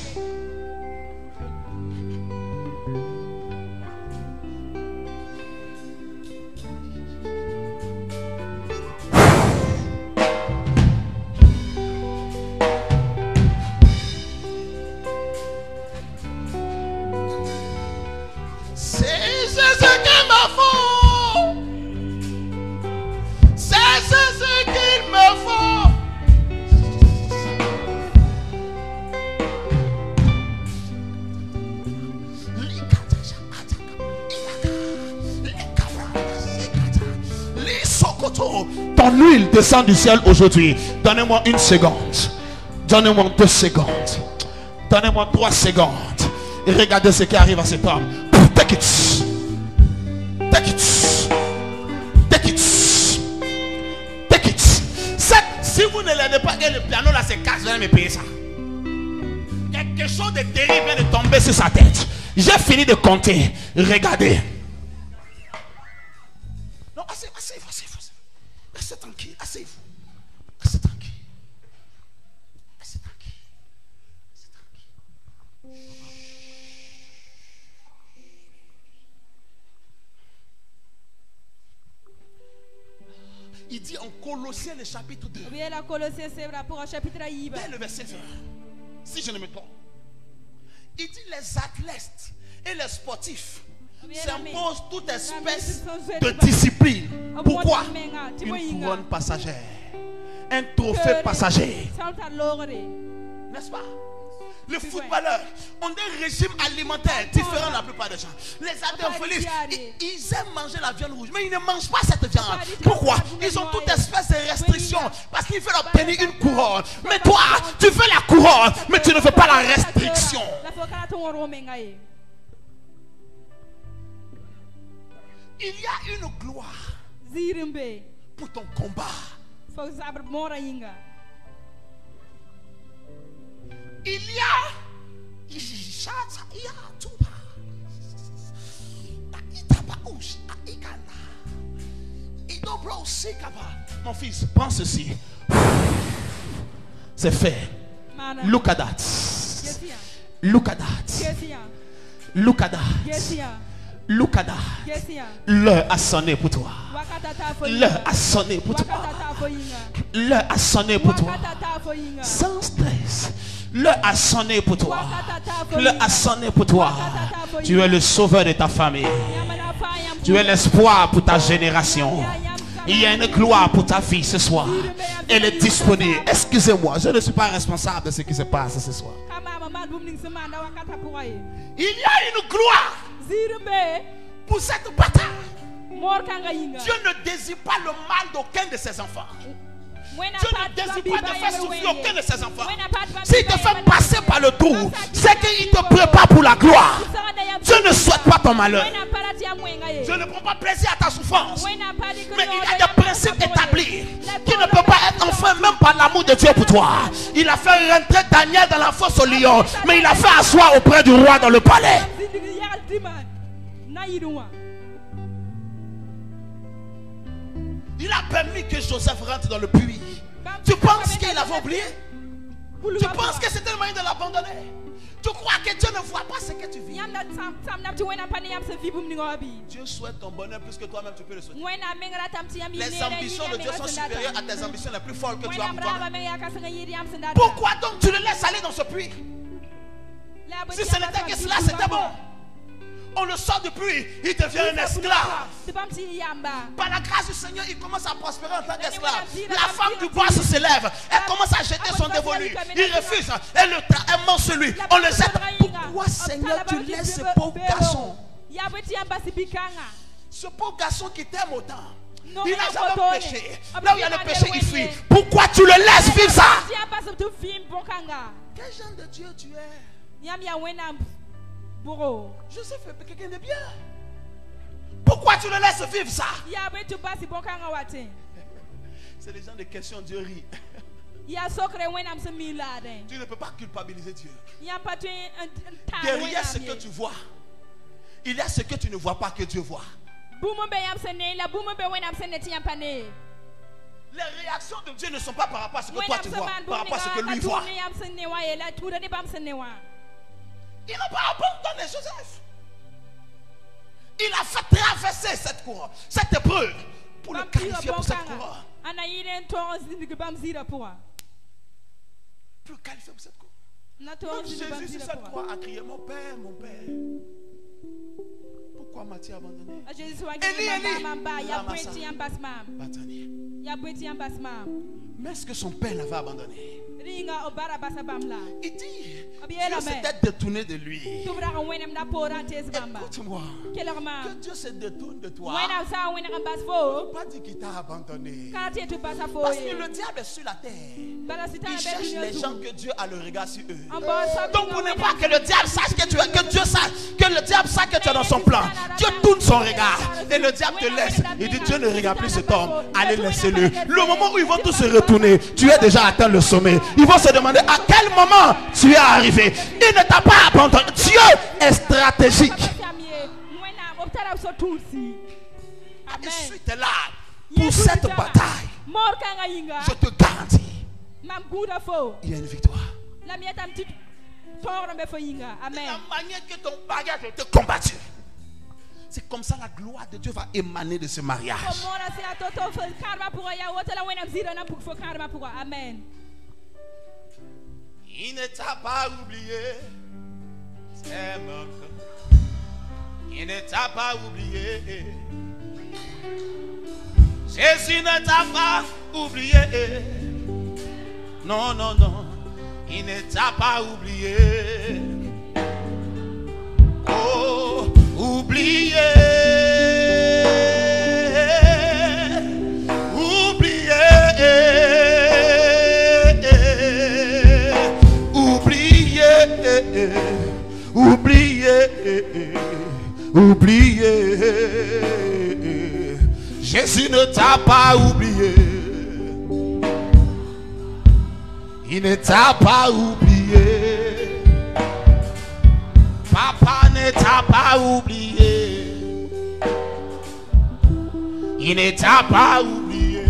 Ton huile descend du ciel aujourd'hui. Donnez-moi 1 seconde. Donnez-moi 2 secondes. Donnez-moi 3 secondes. Et regardez ce qui arrive à cet homme. Take it. Take it. Take it. Take it. Si vous ne l'aidez pas, et le piano là se casse, vous allez me payer ça. Quelque chose de terrible vient de tomber sur sa tête. J'ai fini de compter. Regardez. Non, asseyez-vous. Restez tranquille, asseyez-vous. Restez tranquille. Restez tranquille. Restez tranquille. Il dit en Colossiens le chapitre 2. Dès le verset 1. Si je ne me trompe. Il dit les athlètes et les sportifs s'impose toute espèce de discipline. Pourquoi? Une couronne passagère, un trophée passager. N'est-ce pas? Les footballeurs ont des régimes alimentaires différents la plupart des gens. Les haltérophilistes, ils aiment manger la viande rouge, mais ils ne mangent pas cette viande. Pourquoi? Ils ont toute espèce de restrictions parce qu'ils veulent obtenir une couronne. Mais toi, tu veux la couronne, mais tu ne veux pas la restriction. Il y a une gloire pour ton combat. Il y a mon fils, prends ceci. C'est fait. Look at that. Look at that. Look at that. Lukada. L'heure a sonné pour toi. L'heure a sonné pour toi. L'heure a sonné pour toi. Sans stress. L'heure a sonné pour toi. L'heure a sonné pour toi. Tu es le sauveur de ta famille. Tu es l'espoir pour ta génération. Il y a une gloire pour ta vie ce soir. Elle est disponible. Excusez-moi, je ne suis pas responsable de ce qui se passe ce soir. Il y a une gloire pour cette bataille. Dieu ne désire pas le mal d'aucun de ses enfants. Dieu ne désire pas de faire souffrir aucun de ses enfants. S'il te fait passer par le trou, c'est qu'il te prépare pour la gloire. Dieu ne souhaite pas ton malheur. Je ne prends pas plaisir à ta souffrance. Mais il y a des principes établis qui ne peuvent pas être enfreints même par l'amour de Dieu pour toi. Il a fait rentrer Daniel dans la fosse au lion, mais il a fait asseoir auprès du roi dans le palais. Il a permis que Joseph rentre dans le puits. Tu penses qu'il avait oublié? Tu penses que c'était le moyen de l'abandonner? Tu crois que Dieu ne voit pas ce que tu vis? Dieu souhaite ton bonheur plus que toi-même tu peux le souhaiter. Les ambitions de Dieu sont supérieures à tes ambitions les plus folles que tu as pour toi. Pourquoi donc tu le laisses aller dans ce puits? Si ce n'était que cela, c'était bon. On le sort du puits, il devient un esclave. Par la grâce du Seigneur, il commence à prospérer en tant qu'esclave. La femme du bois se lève, elle commence à jeter son dévolu. Il refuse, elle ment sur lui, on le jette. Pourquoi, Seigneur, tu laisses ce pauvre garçon? Ce pauvre garçon qui t'aime autant, il n'a jamais péché. Là où il y a le péché, il fuit. Pourquoi tu le laisses vivre ça? Quel genre de Dieu tu es? Joseph est quelqu'un de bien. Pourquoi tu le laisses vivre ça? C'est les gens de questions, Dieu rit. Tu ne peux pas culpabiliser Dieu. Derrière ce que tu vois, il y a ce que tu ne vois pas que Dieu voit. Les réactions de Dieu ne sont pas par rapport à ce que toi tu vois, par rapport à ce que lui voit. Il n'a pas abandonné Joseph. Il a fait traverser cette couronne, cette épreuve, pour le qualifier pour cette couronne. Pour le qualifier pour cette couronne. Donc Jésus sur cette croix a crié: mon Père, mon Père, pourquoi m'as-tu abandonné? Mais est-ce que son père l'avait abandonné? Il dit, Dieu s'était détourné de lui. Écoute-moi, que Dieu se détourne de toi. Il ne pas dire qu'il t'a abandonné. Parce que le diable est sur la terre. Il cherche les gens que Dieu a le regard sur eux. Donc pour ne pas que le diable sache que tu es, que Dieu sache, que le diable sache que tu es dans son plan, Dieu tourne son regard et le diable te laisse. Il dit: Dieu ne regarde plus cet homme, allez laissez-le. Le moment où ils vont tous se retourner, tu es déjà atteint le sommet. Ils vont se demander à quel moment tu es arrivé. Il ne t'a pas abandonné. Dieu est stratégique. Et je suis là pour cette bataille. Je te garantis, il y a une victoire. La manière que ton bagage a été combattu, c'est comme ça la gloire de Dieu va émaner de ce mariage. Amen. Il ne t'a pas oublié. Il ne t'a pas oublié. Jésus ne t'a pas oublié. Non, non, non. Il ne t'a pas oublié. Oh, oublié. Oublié, Jésus ne t'a pas oublié. Il ne t'a pas oublié. Papa ne t'a pas oublié. Il ne t'a pas oublié.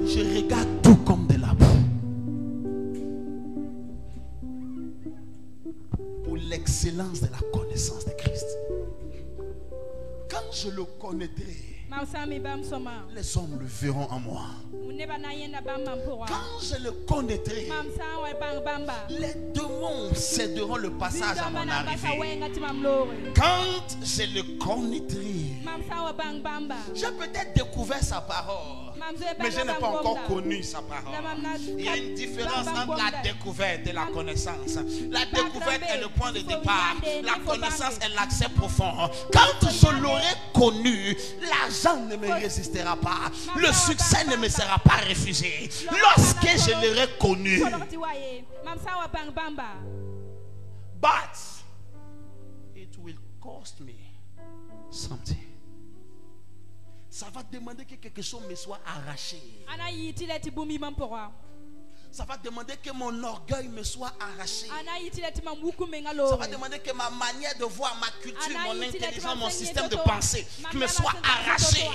Je regarde tout comme de la boue. Pour l'excellence de la connaissance de Christ. Quand je le connaîtrai, les hommes le verront en moi. Quand je le connaîtrai, les démons céderont le passage à mon arrivée. Quand je le connaîtrai, j'ai peut-être découvert sa parole, mais je n'ai pas encore connu sa parole. Il y a une différence entre la découverte et la connaissance. La découverte est le point de départ. La connaissance est l'accès profond. Quand je l'aurai connu, l'argent ne me résistera pas. Le succès ne me sera pas refusé. Lorsque je l'aurai connu. But it will cost me something. Ça va demander que quelque chose me soit arraché. Ça va demander que mon orgueil me soit arraché. Ça va demander que ma manière de voir, ma culture, mon intelligence, mon système de pensée me soit arraché.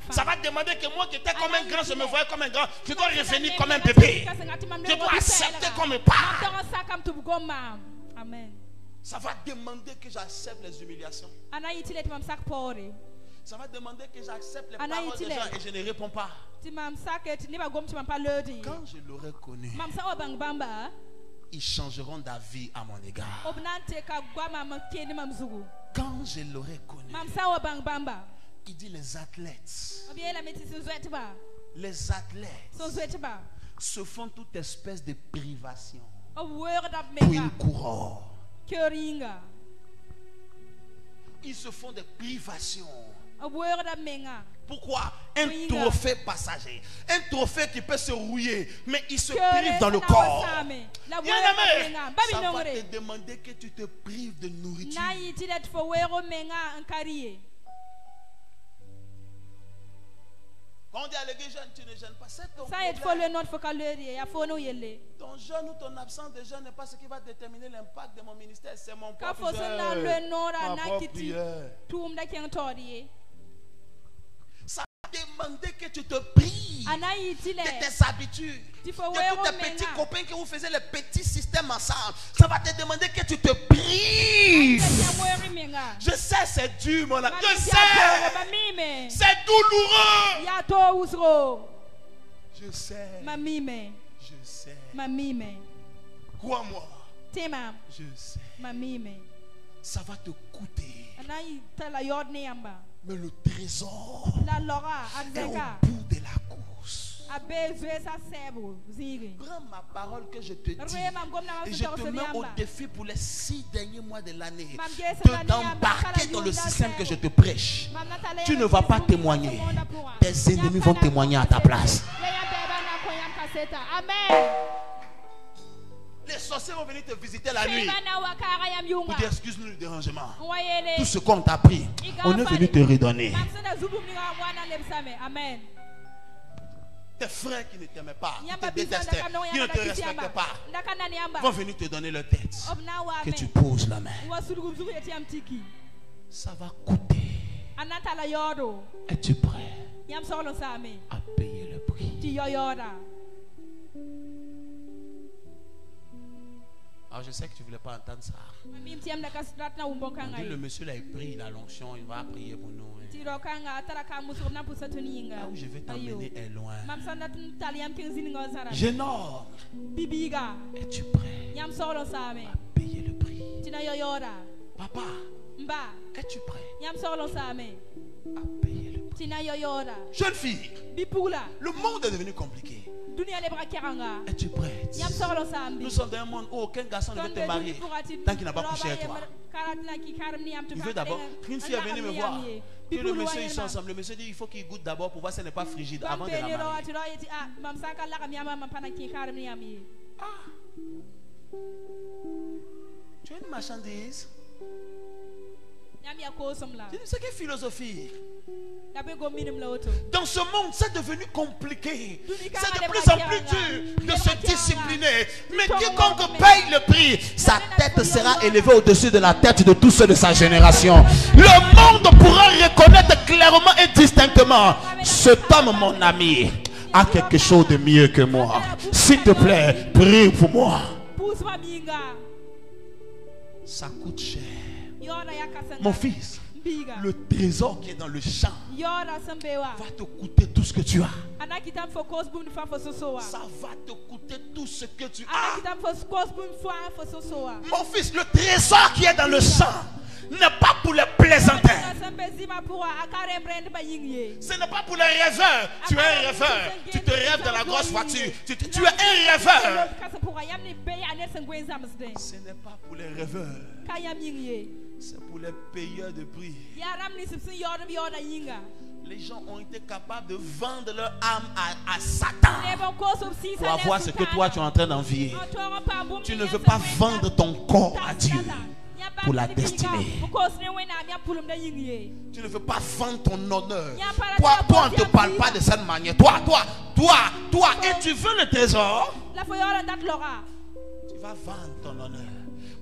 Ça va demander que moi qui étais comme un grand, je me voyais comme un grand, je dois revenir comme un bébé. Je dois accepter qu'on me parle. Amen. Ça va demander que j'accepte les humiliations. Ça va demander que j'accepte les paroles des gens et je ne réponds pas. Quand je l'aurai connu, ils changeront d'avis à mon égard. Quand je l'aurai connu, il dit les athlètes se font toute espèce de privation pour une couronne. Ils se font des privations. Pourquoi? Un trophée passager. Un trophée qui peut se rouiller, mais il se prive dans le corps. Bien-aimé, ça va te demander que tu te prives de nourriture. Quand on dit à l'église jeune, tu ne gênes pas. C'est ton problème. Ton jeûne ou ton absence de jeûne n'est pas ce qui va déterminer l'impact de mon ministère. C'est mon propre jeûne. Ma propre prière. Demander que tu te prives de tes habitudes, de tous tes petits copains que vous faisiez les petits systèmes ensemble. Ça va te demander que tu te prives. Je sais, c'est dur, mon ami. Je sais, c'est douloureux. Je sais. Je sais. Crois-moi. Je sais. Ça va te coûter. Mais le trésor est au bout de la course. Prends ma parole que je te dis et je te mets au défi pour les 6 derniers mois de l'année d'embarquer dans le système que je te prêche. Tu ne vas pas témoigner. Tes ennemis vont témoigner à ta place. Amen. Les sorciers vont venir te visiter la nuit pour dire excuse-nous le dérangement. Tout ce qu'on t'a pris, on est venu te redonner. Amen. Tes frères qui ne t'aimaient pas, qui te détestaient, qui ne te respectaient pas, vont venir te donner leur tête. Que tu poses la main. Ça va coûter. Es-tu prêt à payer le prix? Alors je sais que tu ne voulais pas entendre ça. Dit, le monsieur l'a pris, il a l'onction, il va prier pour nous. Là où je vais t'emmener est loin. Jeune homme, es-tu prêt à payer le prix? Papa, es-tu prêt à payer le prix? Jeune fille, le monde est devenu compliqué. Es-tu prête? Nous sommes dans un monde où aucun garçon ne veut te marier tant qu'il n'a pas couché avec toi. Il veut d'abord. Une fille est venue me voir. Que le monsieur, ils sont ensemble. Le monsieur dit il faut qu'il goûte d'abord pour voir si elle n'est pas frigide avant de la marier. Ah. Tu as une marchandise? C'est quelle philosophie? Dans ce monde, c'est devenu compliqué. C'est de plus en plus dur de se discipliner. Mais quiconque paye le prix, sa tête sera élevée au-dessus de la tête de tous ceux de sa génération. Le monde pourra reconnaître clairement et distinctement: cet homme, mon ami, a quelque chose de mieux que moi. S'il te plaît, prie pour moi. Ça coûte cher. Mon fils, le trésor qui est dans le champ va te coûter tout ce que tu as. Ça va te coûter tout ce que tu as. Mon fils, le trésor qui est dans le champ n'est pas pour les plaisantins. Ce n'est pas pour les rêveurs. Tu es un rêveur. Tu te rêves dans la grosse voiture. Tu es un rêveur. Ce n'est pas pour les rêveurs. C'est pour les payeurs de prix. Les gens ont été capables de vendre leur âme à Satan pour avoir ce que toi tu es en train d'envier. Tu ne veux pas vendre ton corps à Dieu pour la destinée. Tu ne veux pas vendre ton honneur. Toi, on ne te parle pas de cette manière. Toi, et tu veux le trésor. Tu vas vendre ton honneur.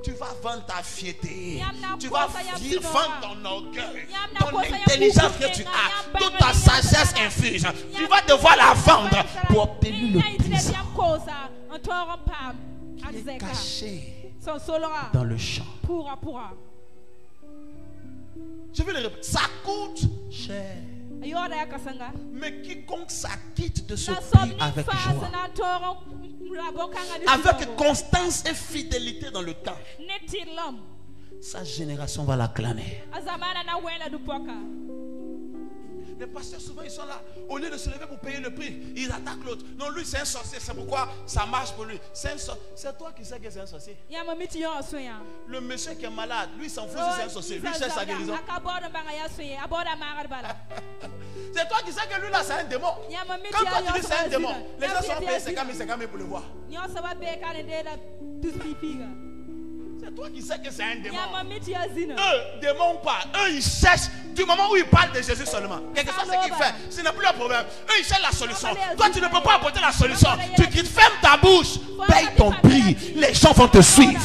Tu vas vendre ta fierté. Tu vas vendre ton orgueil, ton intelligence que tu as, toute ta sagesse infuse. Tu vas devoir la vendre pour obtenir le trésor qui est caché dans le champ. Je vais le répéter. Ça coûte cher. Mais quiconque s'acquitte de ce prix avec joie, avec constance et fidélité dans le temps, sa génération va l'acclamer. Les pasteurs souvent ils sont là, au lieu de se lever pour payer le prix, ils attaquent l'autre. Non, lui c'est un sorcier, c'est pourquoi ça marche pour lui. C'est toi qui sais que c'est un sorcier. Le monsieur qui est malade, lui s'en fout si c'est un sorcier. Lui cherche sa guérison. C'est toi qui sais que lui là c'est un démon. Quand toi tu dis c'est un démon, les gens sont payés 50 000 pour le voir. C'est toi qui sais que c'est un démon. Eux, démon ou pas, eux ils cherchent du moment où ils parlent de Jésus seulement. Quelque chose ce qu'ils font, ce n'est plus un problème. Eux ils cherchent la solution. Toi tu ne peux pas apporter la solution. Tu quittes, ferme ta bouche, paye ton prix. Les gens vont te suivre.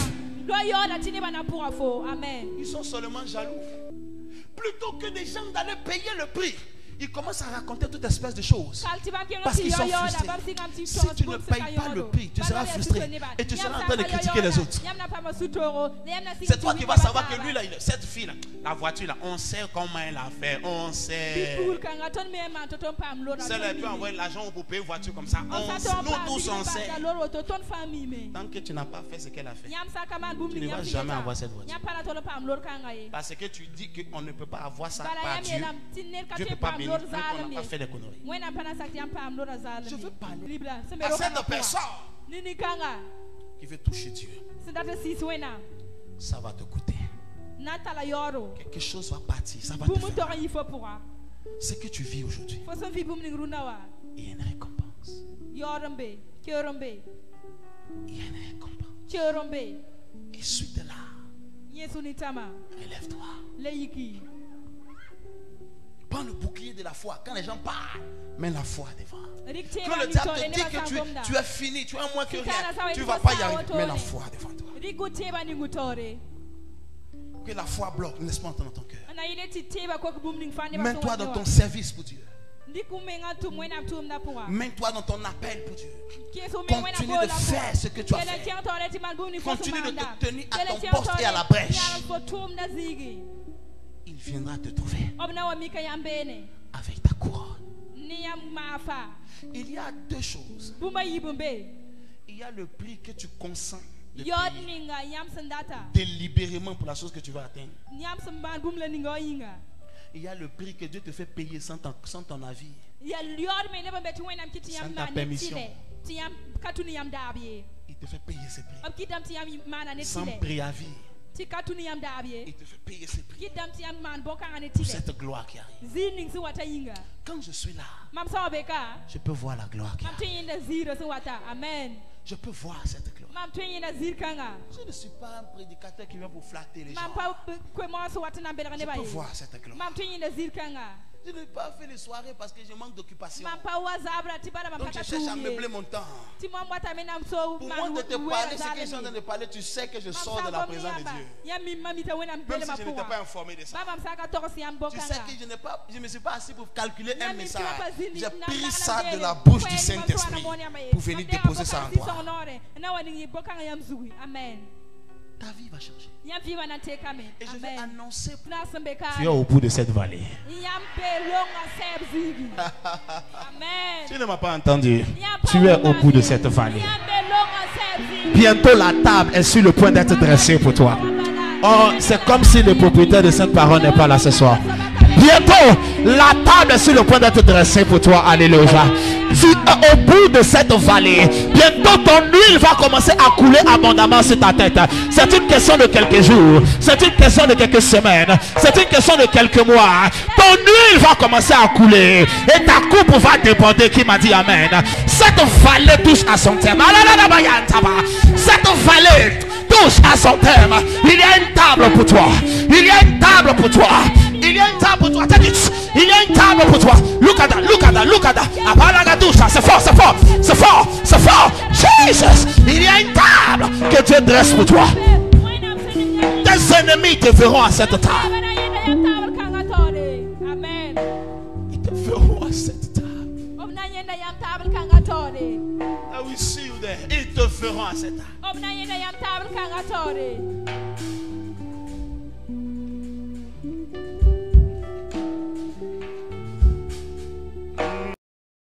Ils sont seulement jaloux. Plutôt que des gens d'aller payer le prix, ils commencent à raconter toute espèce de choses parce qu'ils sont frustrés. Si tu ne payes pas le prix, tu seras frustré et tu seras en train de critiquer les autres. C'est toi qui vas savoir que lui là, cette fille là, la voiture là, on sait comment elle a fait, on sait. Celle-là peut envoyer l'argent pour payer une voiture comme ça. Nous tous on sait. Tant que tu n'as pas fait ce qu'elle a fait, tu ne vas jamais avoir cette voiture. Parce que tu dis qu'on ne peut pas avoir ça par Dieu. Dieu ne peut pas bénir. On n'a pas fait des conneries. Je veux parler à cette personne qui veut toucher Dieu. Ça va te coûter. Quelque chose va partir. Ça va te faire. Ce que tu vis aujourd'hui, il y a une récompense. Il y a une récompense. Et suite là, relève-toi. Prends le bouclier de la foi. Quand les gens parlent, mets la foi devant. Quand le diable te dit que tu es fini, tu es moins que rien, tu ne vas pas y arriver. Mets la foi devant toi. Que la foi bloque, ne laisse pas entendre dans ton cœur. Mets-toi dans ton service pour Dieu. Mets-toi dans ton appel pour Dieu. Continue de faire ce que tu as fait. Continue de te tenir à ton poste et à la brèche. Il viendra te trouver avec ta couronne. Il y a deux choses. Il y a le prix que tu consens de payer délibérément pour la chose que tu vas atteindre. Il y a le prix que Dieu te fait payer sans ton avis, sans ta permission. Il te fait payer ce prix sans préavis. Il te fait payer ses prix pour cette gloire qui arrive. Quand je suis là, je peux voir la gloire qui arrive. Je peux voir cette gloire. Je ne suis pas un prédicateur qui vient pour flatter les gens. Je peux voir cette gloire. Je n'ai pas fait les soirées parce que je manque d'occupation. Donc je cherche à meubler mon temps. Pour moi de te parler, ce que je suis en train de parler, tu sais que je sors de la présence de Dieu. Même si je n'étais pas informé de ça. Tu sais que je ne me suis pas assis pour calculer un message. J'ai pris ça de la bouche du Saint-Esprit pour venir déposer ça en toi. ta vie va changer. Et je vais annoncer. Tu es au bout de cette vallée. Tu ne m'as pas entendu. Tu es au bout de cette vallée. Bientôt la table est sur le point d'être dressée pour toi. Oh, c'est comme si le propriétaire de cette parole n'est pas là ce soir. Bientôt, la table est sur le point d'être dressée pour toi. Alléluia. Tu es au bout de cette vallée. Bientôt, ton huile va commencer à couler abondamment sur ta tête. C'est une question de quelques jours. C'est une question de quelques semaines. C'est une question de quelques mois. Ton huile va commencer à couler. Et ta coupe va déborder. Qui m'a dit amen? Cette vallée touche à son terme. Cette vallée touche à son terme. Il y a une table pour toi. Il y a une table pour toi. Il y a une table pour toi. Il y a une table pour toi. Look at that, look at that, look at that. C'est fort, c'est fort, c'est fort, c'est fort. Jesus. Il y a une table que Dieu dresse pour toi. Tes ennemis te verront à cette table. Ils te verront à cette table. I will see you there. Ils te feront à cette table.